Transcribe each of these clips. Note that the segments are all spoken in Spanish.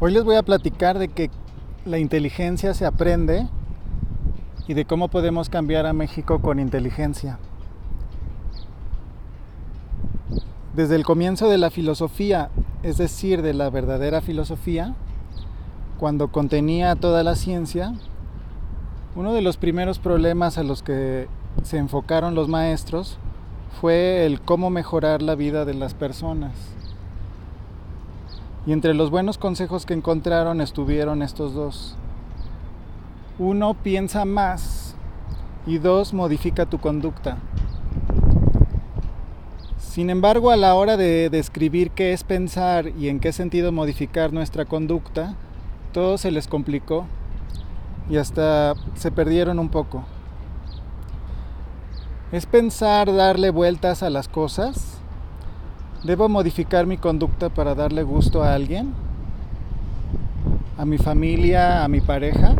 Hoy les voy a platicar de que la inteligencia se aprende y de cómo podemos cambiar a México con inteligencia. Desde el comienzo de la filosofía, es decir, de la verdadera filosofía, cuando contenía toda la ciencia, uno de los primeros problemas a los que se enfocaron los maestros fue el cómo mejorar la vida de las personas. Y entre los buenos consejos que encontraron estuvieron estos dos. 1, piensa más, y 2, modifica tu conducta. Sin embargo, a la hora de describir qué es pensar y en qué sentido modificar nuestra conducta, todo se les complicó y hasta se perdieron un poco. ¿Es pensar darle vueltas a las cosas? ¿Debo modificar mi conducta para darle gusto a alguien? ¿A mi familia? ¿A mi pareja?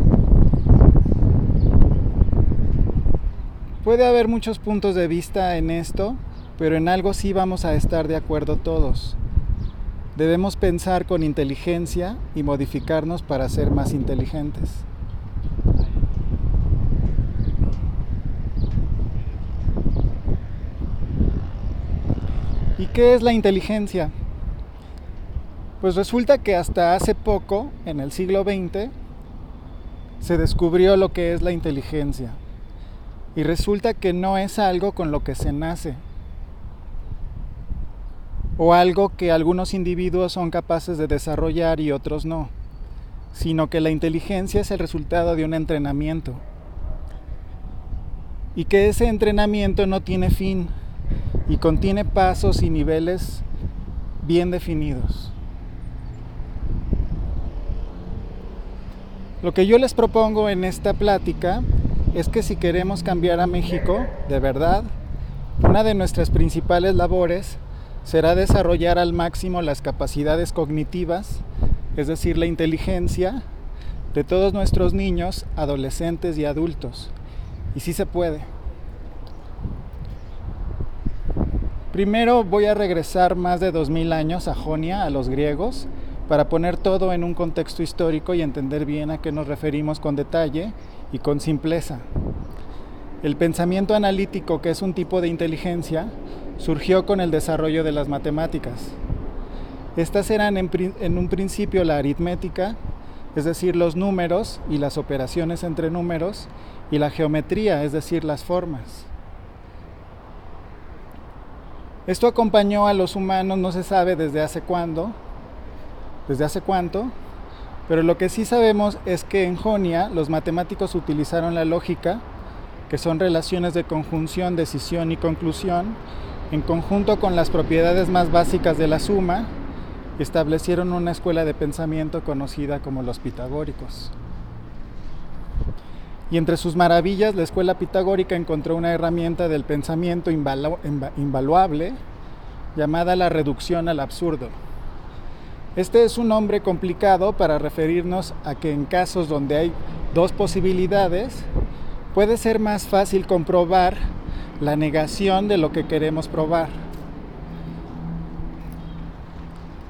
Puede haber muchos puntos de vista en esto, pero en algo sí vamos a estar de acuerdo todos. Debemos pensar con inteligencia y modificarnos para ser más inteligentes. ¿Y qué es la inteligencia? Pues resulta que hasta hace poco, en el siglo XX, se descubrió lo que es la inteligencia. Y resulta que no es algo con lo que se nace, o algo que algunos individuos son capaces de desarrollar y otros no, sino que la inteligencia es el resultado de un entrenamiento. Y que ese entrenamiento no tiene fin, y contiene pasos y niveles bien definidos. Lo que yo les propongo en esta plática es que si queremos cambiar a México, de verdad, una de nuestras principales labores será desarrollar al máximo las capacidades cognitivas, es decir, la inteligencia de todos nuestros niños, adolescentes y adultos. Y sí se puede. Primero voy a regresar más de 2000 años a Jonia, a los griegos, para poner todo en un contexto histórico y entender bien a qué nos referimos con detalle y con simpleza. El pensamiento analítico, que es un tipo de inteligencia, surgió con el desarrollo de las matemáticas. Estas eran en un principio la aritmética, es decir, los números y las operaciones entre números, y la geometría, es decir, las formas. Esto acompañó a los humanos, no se sabe desde hace cuánto, pero lo que sí sabemos es que en Jonia los matemáticos utilizaron la lógica, que son relaciones de conjunción, decisión y conclusión, en conjunto con las propiedades más básicas de la suma, y establecieron una escuela de pensamiento conocida como los pitagóricos. Y entre sus maravillas, la escuela pitagórica encontró una herramienta del pensamiento invaluable llamada la reducción al absurdo. Este es un nombre complicado para referirnos a que en casos donde hay dos posibilidades, puede ser más fácil comprobar la negación de lo que queremos probar.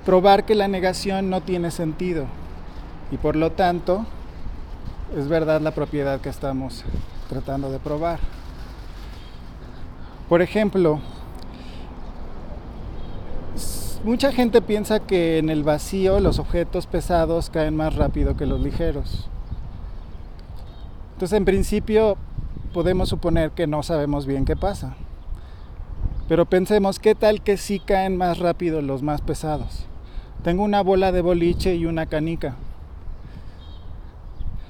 Probar que la negación no tiene sentido y por lo tanto es verdad la propiedad que estamos tratando de probar. Por ejemplo, mucha gente piensa que en el vacío los objetos pesados caen más rápido que los ligeros. Entonces, en principio, podemos suponer que no sabemos bien qué pasa. Pero pensemos, ¿qué tal que sí caen más rápido los más pesados? Tengo una bola de boliche y una canica.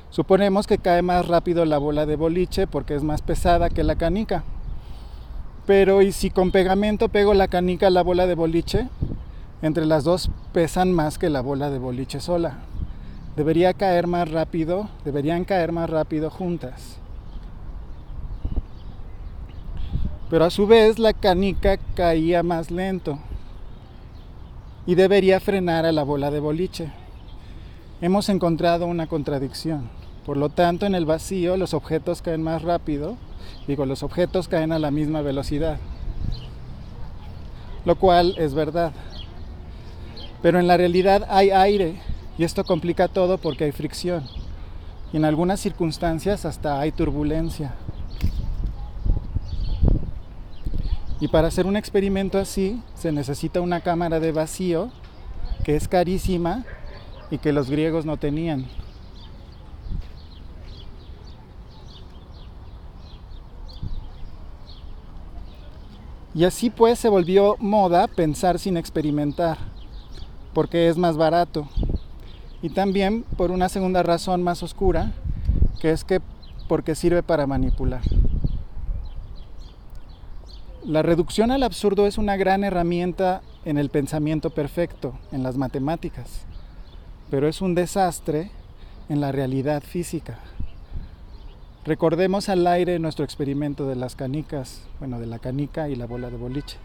Suponemos que cae más rápido la bola de boliche porque es más pesada que la canica. Pero ¿y si con pegamento pego la canica a la bola de boliche? Entre las dos pesan más que la bola de boliche sola. Deberían caer más rápido juntas. Pero a su vez la canica caía más lento y debería frenar a la bola de boliche. Hemos encontrado una contradicción. Por lo tanto, en el vacío los objetos caen más rápido, los objetos caen a la misma velocidad, lo cual es verdad. Pero en la realidad hay aire Y esto complica todo porque hay fricción. Y en algunas circunstancias hasta hay turbulencia. Y para hacer un experimento así se necesita una cámara de vacío que es carísima y que los griegos no tenían. Y así pues se volvió moda pensar sin experimentar, porque es más barato. Y también por una segunda razón más oscura, que es que porque sirve para manipular. La reducción al absurdo es una gran herramienta en el pensamiento perfecto, en las matemáticas, pero es un desastre en la realidad física. Recordemos al aire nuestro experimento de las canicas, de la canica y la bola de boliche.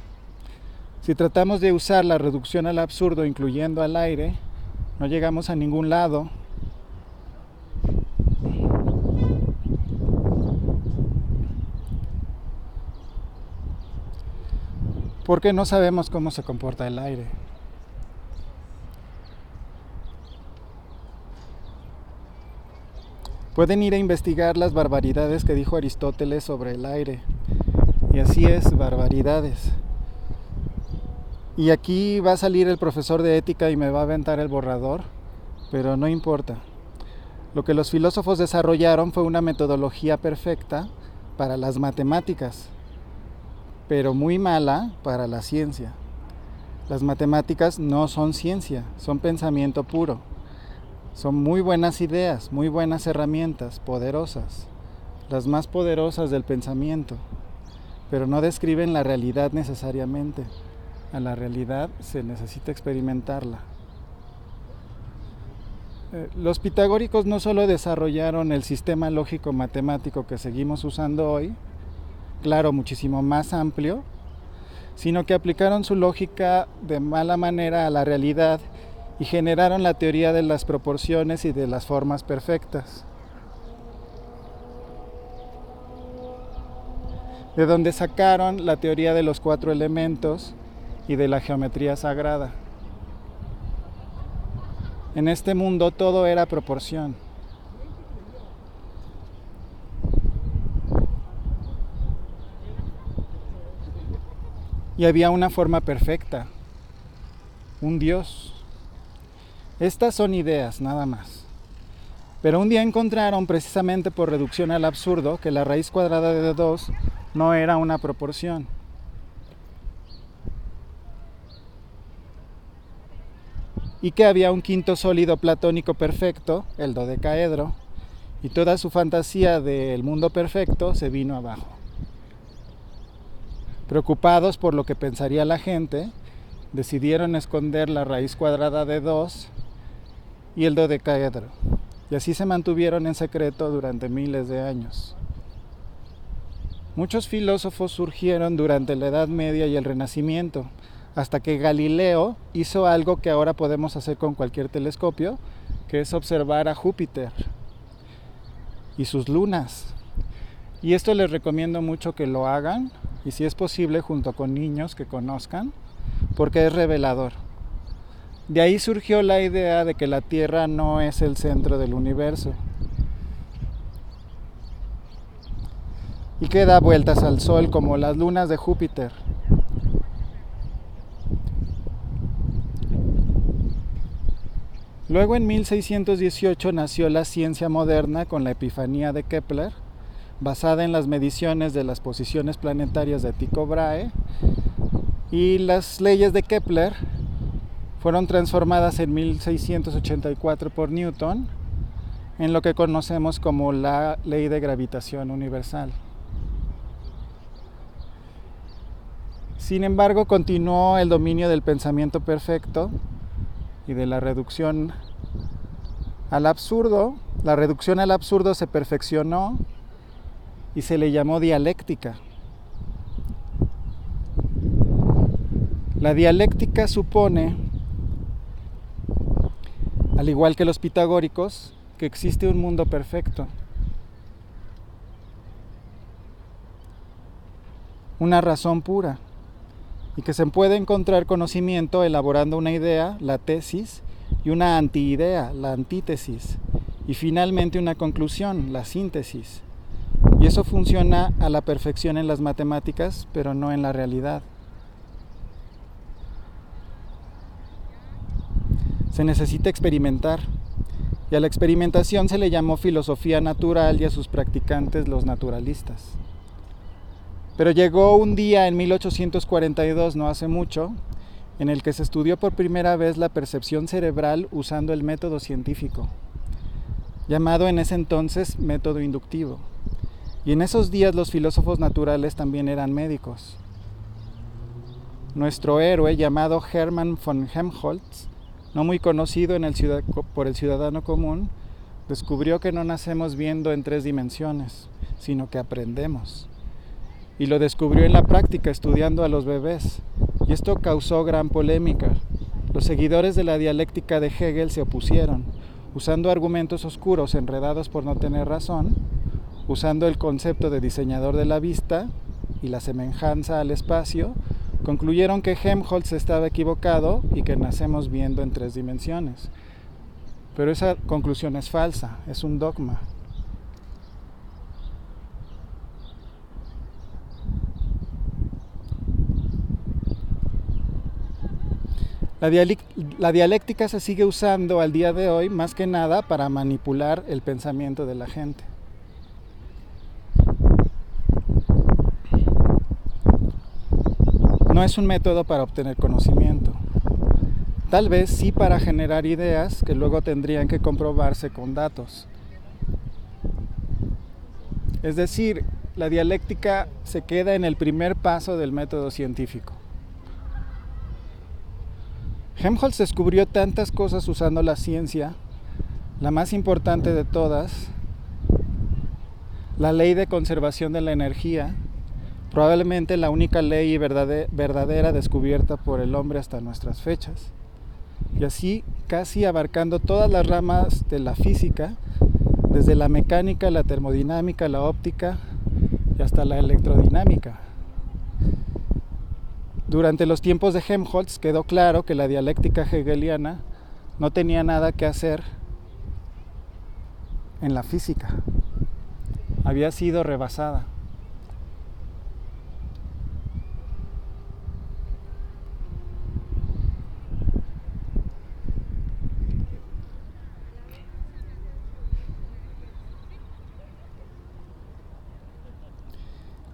Si tratamos de usar la reducción al absurdo incluyendo al aire, no llegamos a ningún lado. Porque no sabemos cómo se comporta el aire. Pueden ir a investigar las barbaridades que dijo Aristóteles sobre el aire. Y así es, barbaridades. Y aquí va a salir el profesor de ética y me va a aventar el borrador, pero no importa. Lo que los filósofos desarrollaron fue una metodología perfecta para las matemáticas, pero muy mala para la ciencia. Las matemáticas no son ciencia, son pensamiento puro. Son muy buenas ideas, muy buenas herramientas, poderosas, las más poderosas del pensamiento, pero no describen la realidad necesariamente. A la realidad se necesita experimentarla. Los pitagóricos no solo desarrollaron el sistema lógico matemático que seguimos usando hoy, claro, muchísimo más amplio, sino que aplicaron su lógica de mala manera a la realidad y generaron la teoría de las proporciones y de las formas perfectas, de donde sacaron la teoría de los 4 elementos y de la geometría sagrada. En este mundo todo era proporción. Y había una forma perfecta, un Dios. Estas son ideas, nada más. Pero un día encontraron, precisamente por reducción al absurdo, que la raíz cuadrada de 2 no era una proporción. Y que había un quinto sólido platónico perfecto, el dodecaedro, y toda su fantasía del mundo perfecto se vino abajo. Preocupados por lo que pensaría la gente, decidieron esconder la raíz cuadrada de 2 y el dodecaedro, y así se mantuvieron en secreto durante miles de años. Muchos filósofos surgieron durante la Edad Media y el Renacimiento, hasta que Galileo hizo algo que ahora podemos hacer con cualquier telescopio, que es observar a Júpiter y sus lunas. Y esto les recomiendo mucho que lo hagan, y si es posible junto con niños que conozcan, porque es revelador. De ahí surgió la idea de que la Tierra no es el centro del universo y que da vueltas al Sol como las lunas de Júpiter. Luego en 1618 nació la ciencia moderna con la epifanía de Kepler, basada en las mediciones de las posiciones planetarias de Tycho Brahe, y las leyes de Kepler fueron transformadas en 1684 por Newton en lo que conocemos como la ley de gravitación universal. Sin embargo, continuó el dominio del pensamiento perfecto y de la reducción al absurdo. La reducción al absurdo se perfeccionó y se le llamó dialéctica. La dialéctica supone, al igual que los pitagóricos, que existe un mundo perfecto. Una razón pura. Y que se puede encontrar conocimiento elaborando una idea, la tesis, y una antiidea, la antítesis, y finalmente una conclusión, la síntesis. Y eso funciona a la perfección en las matemáticas, pero no en la realidad. Se necesita experimentar, y a la experimentación se le llamó filosofía natural y a sus practicantes los naturalistas. Pero llegó un día en 1842, no hace mucho, en el que se estudió por primera vez la percepción cerebral usando el método científico, llamado en ese entonces método inductivo. Y en esos días los filósofos naturales también eran médicos. Nuestro héroe, llamado Hermann von Helmholtz, no muy conocido por el ciudadano común, descubrió que no nacemos viendo en 3 dimensiones, sino que aprendemos. Y lo descubrió en la práctica, estudiando a los bebés. Y esto causó gran polémica. Los seguidores de la dialéctica de Hegel se opusieron, usando argumentos oscuros enredados por no tener razón, usando el concepto de diseñador de la vista y la semejanza al espacio, concluyeron que Helmholtz estaba equivocado y que nacemos viendo en 3 dimensiones. Pero esa conclusión es falsa, es un dogma. La dialéctica se sigue usando al día de hoy más que nada para manipular el pensamiento de la gente. No es un método para obtener conocimiento. Tal vez sí para generar ideas que luego tendrían que comprobarse con datos. Es decir, la dialéctica se queda en el primer paso del método científico. Helmholtz descubrió tantas cosas usando la ciencia, la más importante de todas, la ley de conservación de la energía, probablemente la única ley verdadera descubierta por el hombre hasta nuestras fechas. Y así, casi abarcando todas las ramas de la física, desde la mecánica, la termodinámica, la óptica y hasta la electrodinámica. Durante los tiempos de Helmholtz quedó claro que la dialéctica hegeliana no tenía nada que hacer en la física. Había sido rebasada.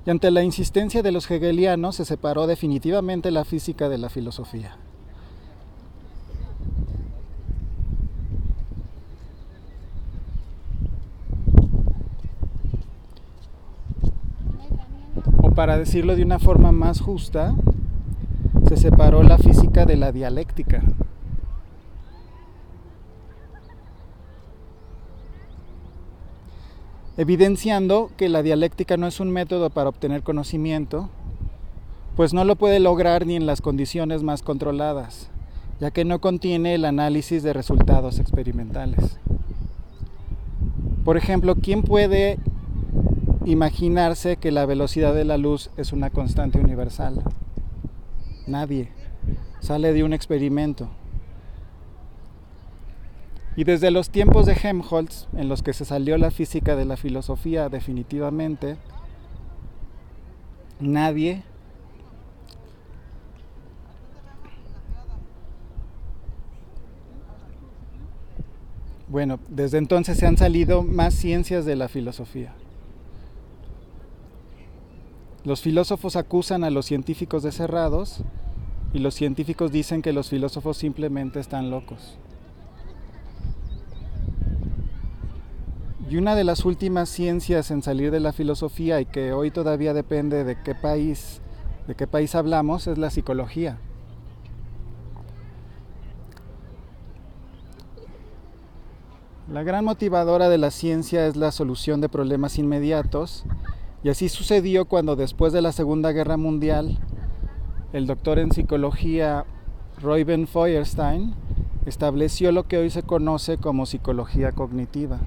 Y ante la insistencia de los hegelianos se separó definitivamente la física de la filosofía. O para decirlo de una forma más justa, se separó la física de la dialéctica. Evidenciando que la dialéctica no es un método para obtener conocimiento, pues no lo puede lograr ni en las condiciones más controladas, ya que no contiene el análisis de resultados experimentales. Por ejemplo, ¿quién puede imaginarse que la velocidad de la luz es una constante universal? Nadie. Sale de un experimento. Y desde los tiempos de Helmholtz, en los que se salió la física de la filosofía definitivamente, nadie desde entonces se han salido más ciencias de la filosofía. Los filósofos acusan a los científicos de cerrados y los científicos dicen que los filósofos simplemente están locos. Y una de las últimas ciencias en salir de la filosofía y que hoy todavía depende de qué país hablamos es la psicología. La gran motivadora de la ciencia es la solución de problemas inmediatos, y así sucedió cuando después de la Segunda Guerra Mundial, el doctor en psicología Reuben Feuerstein estableció lo que hoy se conoce como psicología cognitiva.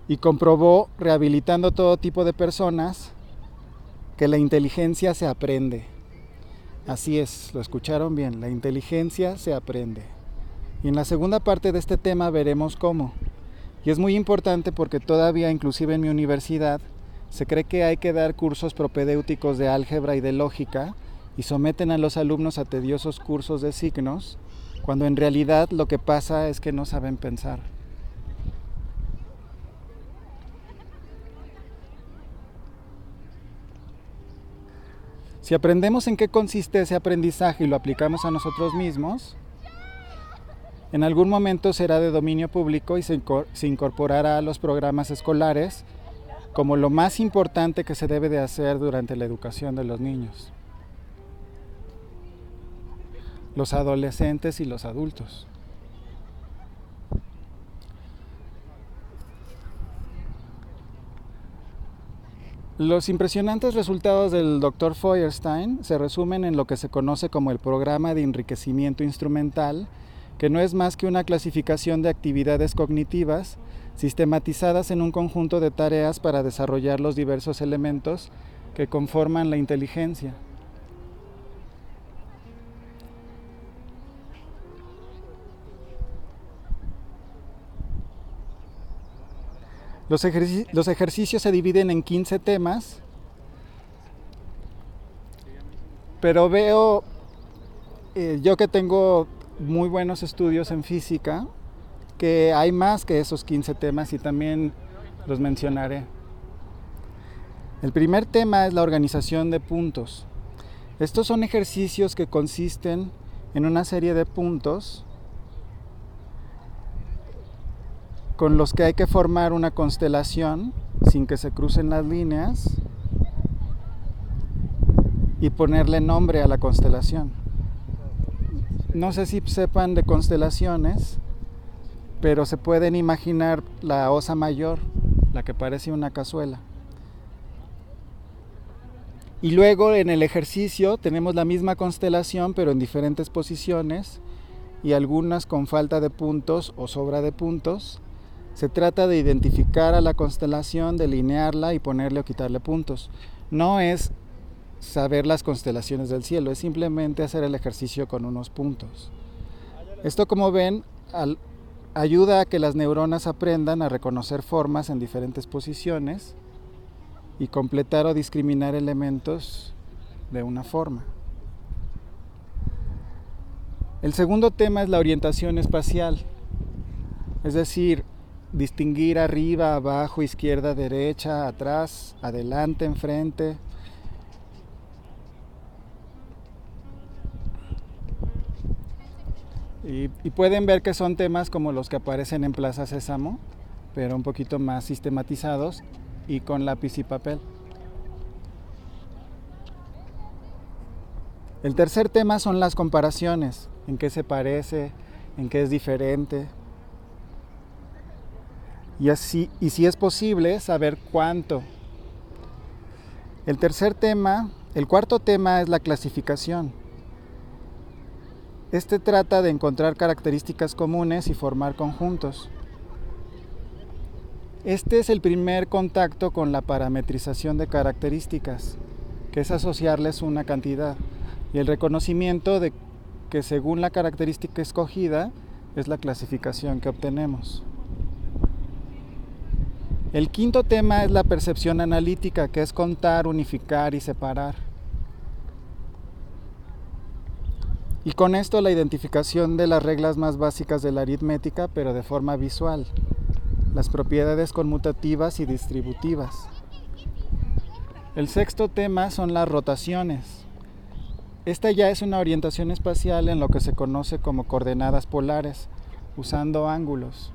Y comprobó, rehabilitando todo tipo de personas, que la inteligencia se aprende. Así es, lo escucharon bien, la inteligencia se aprende. Y en la segunda parte de este tema veremos cómo. Y es muy importante porque todavía, inclusive en mi universidad, se cree que hay que dar cursos propedéuticos de álgebra y de lógica y someten a los alumnos a tediosos cursos de signos, cuando en realidad lo que pasa es que no saben pensar. Si aprendemos en qué consiste ese aprendizaje y lo aplicamos a nosotros mismos, en algún momento será de dominio público y se incorporará a los programas escolares como lo más importante que se debe de hacer durante la educación de los niños, los adolescentes y los adultos. Los impresionantes resultados del Dr. Feuerstein se resumen en lo que se conoce como el programa de enriquecimiento instrumental, que no es más que una clasificación de actividades cognitivas sistematizadas en un conjunto de tareas para desarrollar los diversos elementos que conforman la inteligencia. Los ejercicios se dividen en 15 temas, pero veo, yo que tengo muy buenos estudios en física, que hay más que esos 15 temas y también los mencionaré. El primer tema es la organización de puntos. Estos son ejercicios que consisten en una serie de puntos con los que hay que formar una constelación sin que se crucen las líneas y ponerle nombre a la constelación. No sé si sepan de constelaciones, pero se pueden imaginar la Osa Mayor, la que parece una cazuela. Y luego en el ejercicio tenemos la misma constelación, pero en diferentes posiciones y algunas con falta de puntos o sobra de puntos. Se trata de identificar a la constelación, delinearla y ponerle o quitarle puntos. No es saber las constelaciones del cielo, es simplemente hacer el ejercicio con unos puntos. Esto, como ven, ayuda a que las neuronas aprendan a reconocer formas en diferentes posiciones y completar o discriminar elementos de una forma. El segundo tema es la orientación espacial, es decir, distinguir arriba, abajo, izquierda, derecha, atrás, adelante, enfrente. Y pueden ver que son temas como los que aparecen en Plaza Sésamo, pero un poquito más sistematizados y con lápiz y papel. El tercer tema son las comparaciones, en qué se parece, en qué es diferente. Y si es posible, saber cuánto. El cuarto tema es la clasificación. Este trata de encontrar características comunes y formar conjuntos. Este es el primer contacto con la parametrización de características, que es asociarles una cantidad, y el reconocimiento de que según la característica escogida es la clasificación que obtenemos. El quinto tema es la percepción analítica, que es contar, unificar y separar. Y con esto la identificación de las reglas más básicas de la aritmética, pero de forma visual, las propiedades conmutativas y distributivas. El sexto tema son las rotaciones. Esta ya es una orientación espacial en lo que se conoce como coordenadas polares, usando ángulos.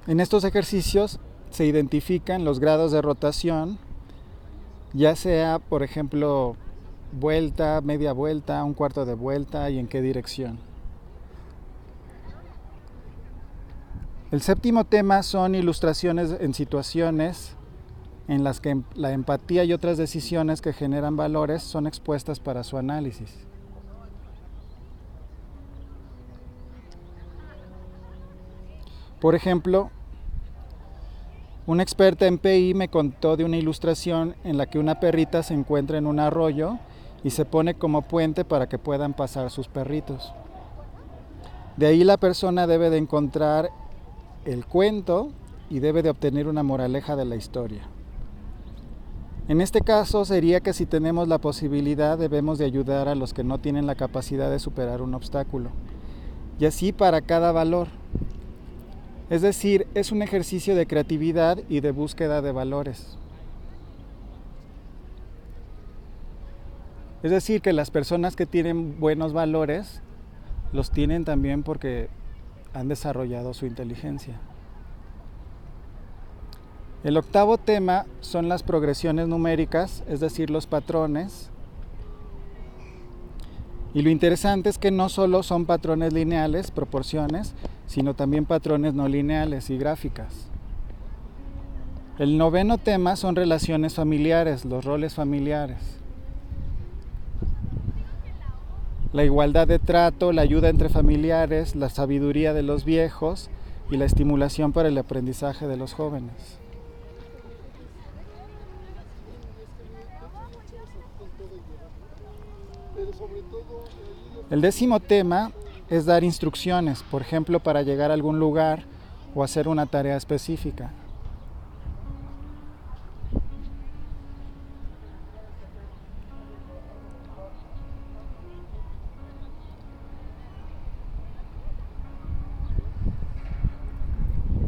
En estos ejercicios se identifican los grados de rotación, ya sea, por ejemplo, vuelta, media vuelta, un cuarto de vuelta y en qué dirección. El séptimo tema son ilustraciones en situaciones en las que la empatía y otras decisiones que generan valores son expuestas para su análisis. Por ejemplo, una experta en PI me contó de una ilustración en la que una perrita se encuentra en un arroyo y se pone como puente para que puedan pasar sus perritos. De ahí la persona debe de encontrar el cuento y debe de obtener una moraleja de la historia. En este caso sería que si tenemos la posibilidad debemos de ayudar a los que no tienen la capacidad de superar un obstáculo. Y así para cada valor. Es decir, es un ejercicio de creatividad y de búsqueda de valores. Es decir, que las personas que tienen buenos valores los tienen también porque han desarrollado su inteligencia. El octavo tema son las progresiones numéricas, es decir, los patrones. Y lo interesante es que no solo son patrones lineales, proporciones, sino también patrones no lineales y gráficas. El noveno tema son relaciones familiares, los roles familiares. La igualdad de trato, la ayuda entre familiares, la sabiduría de los viejos y la estimulación para el aprendizaje de los jóvenes. El décimo tema es dar instrucciones, por ejemplo, para llegar a algún lugar o hacer una tarea específica.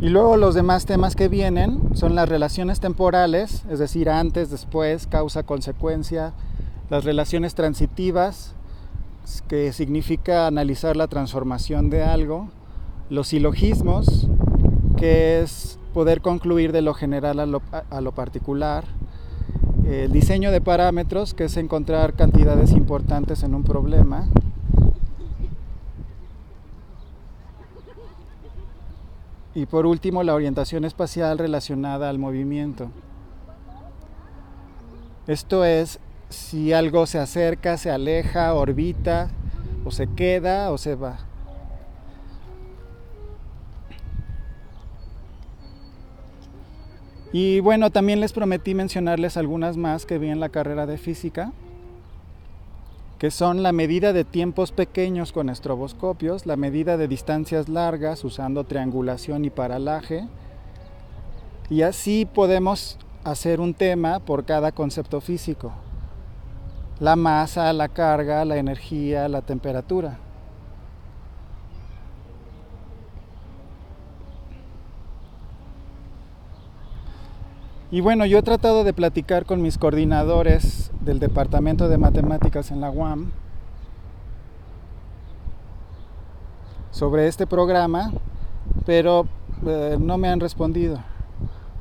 Y luego los demás temas que vienen son las relaciones temporales, es decir, antes, después, causa, consecuencia, las relaciones transitivas, que significa analizar la transformación de algo, los silogismos, que es poder concluir de lo general a lo particular, el diseño de parámetros, que es encontrar cantidades importantes en un problema, y por último la orientación espacial relacionada al movimiento. Esto es si algo se acerca, se aleja, orbita, o se queda o se va. Y bueno, también les prometí mencionarles algunas más que vi en la carrera de física, que son la medida de tiempos pequeños con estroboscopios, la medida de distancias largas usando triangulación y paralaje, y así podemos hacer un tema por cada concepto físico: la masa, la carga, la energía, la temperatura. Y bueno, yo he tratado de platicar con mis coordinadores del Departamento de Matemáticas en la UAM sobre este programa, pero no me han respondido.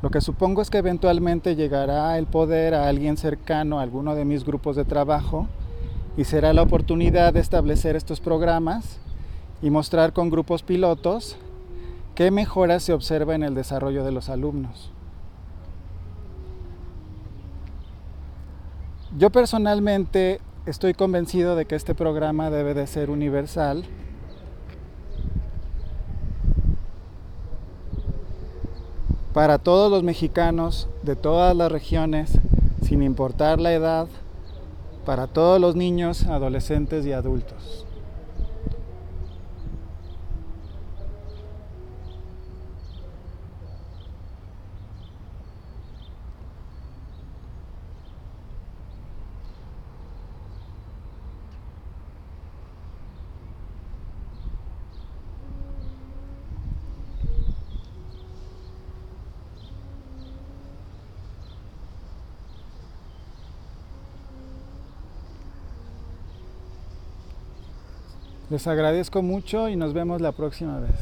Lo que supongo es que eventualmente llegará el poder a alguien cercano a alguno de mis grupos de trabajo y será la oportunidad de establecer estos programas y mostrar con grupos pilotos qué mejoras se observa en el desarrollo de los alumnos. Yo personalmente estoy convencido de que este programa debe de ser universal para todos los mexicanos de todas las regiones, sin importar la edad, para todos los niños, adolescentes y adultos. Les agradezco mucho y nos vemos la próxima vez.